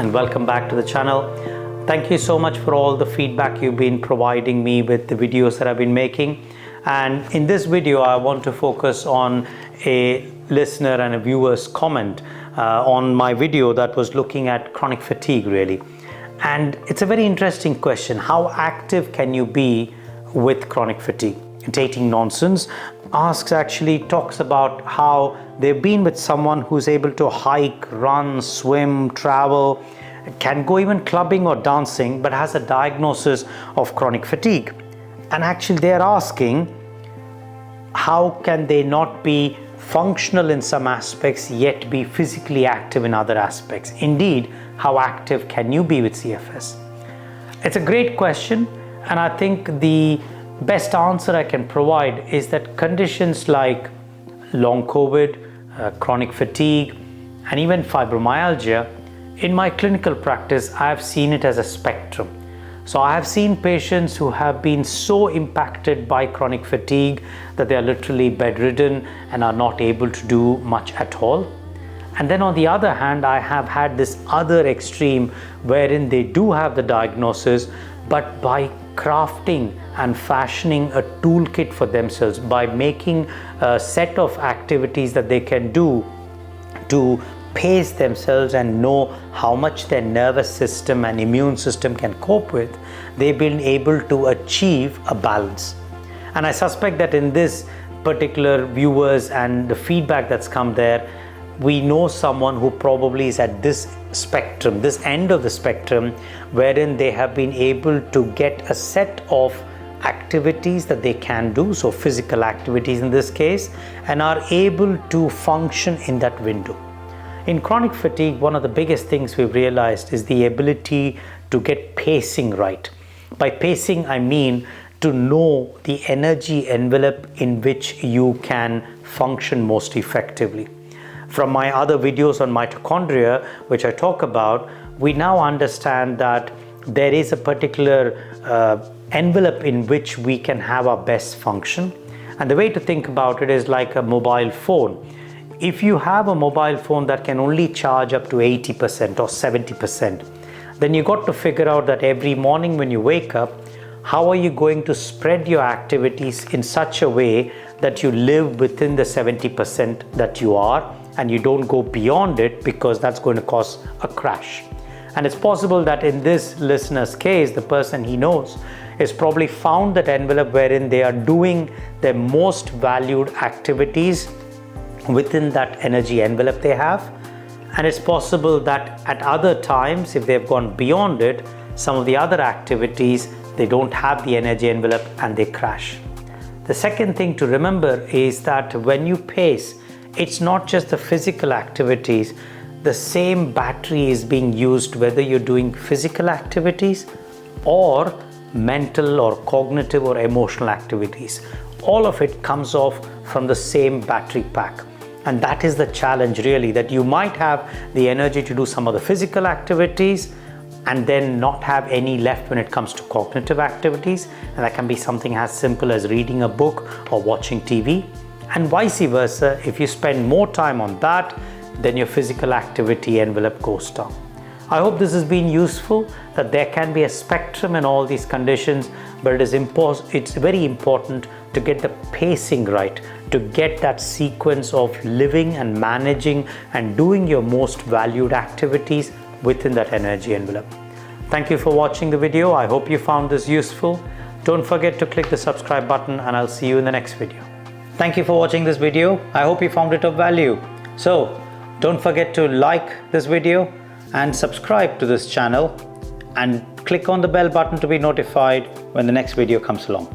and welcome back to the channel. Thank you so much for all the feedback you've been providing me with the videos that I've been making. And in this video, I want to focus on a listener and a viewer's comment on my video that was looking at chronic fatigue really. And it's a very interesting question. How active can you be with chronic fatigue? Dating Nonsense talks about how they've been with someone who's able to hike, run, swim, travel, can go even clubbing or dancing, but has a diagnosis of chronic fatigue. And actually they're asking, how can they not be functional in some aspects yet be physically active in other aspects? Indeed, how active can you be with CFS? It's a great question, and I think the best answer I can provide is that conditions like long COVID, chronic fatigue, and even fibromyalgia, in my clinical practice, I have seen it as a spectrum. So I have seen patients who have been so impacted by chronic fatigue that they are literally bedridden and are not able to do much at all. And then on the other hand, I have had this other extreme wherein they do have the diagnosis, but by crafting and fashioning a toolkit for themselves, by making a set of activities that they can do to pace themselves and know how much their nervous system and immune system can cope with, they've been able to achieve a balance. And I suspect that in this particular viewers and the feedback that's come there, we know someone who probably is at this spectrum, this end of the spectrum, wherein they have been able to get a set of activities that they can do, so physical activities in this case, and are able to function in that window. In chronic fatigue, one of the biggest things we've realized is the ability to get pacing right. By pacing, I mean to know the energy envelope in which you can function most effectively. From my other videos on mitochondria, which I talk about, we now understand that there is a particular envelope in which we can have our best function. And the way to think about it is like a mobile phone. If you have a mobile phone that can only charge up to 80% or 70%, then you got to figure out that every morning when you wake up, how are you going to spread your activities in such a way that you live within the 70% that you are, and you don't go beyond it, because that's going to cause a crash. And it's possible that in this listener's case, the person he knows is probably found that envelope wherein they are doing their most valued activities within that energy envelope they have. And it's possible that at other times, if they've gone beyond it, some of the other activities, they don't have the energy envelope and they crash. The second thing to remember is that when you pace, it's not just the physical activities. The same battery is being used whether you're doing physical activities or mental or cognitive or emotional activities. All of it comes off from the same battery pack. And that is the challenge really, that you might have the energy to do some of the physical activities and then not have any left when it comes to cognitive activities. And that can be something as simple as reading a book or watching TV. And vice versa, if you spend more time on that, then your physical activity envelope goes down. I hope this has been useful, that there can be a spectrum in all these conditions, but it's very important to get the pacing right, to get that sequence of living and managing and doing your most valued activities within that energy envelope. Thank you for watching the video. I hope you found this useful. Don't forget to click the subscribe button, and I'll see you in the next video. Thank you for watching this video. I hope you found it of value. So don't forget to like this video and subscribe to this channel, and click on the bell button to be notified when the next video comes along.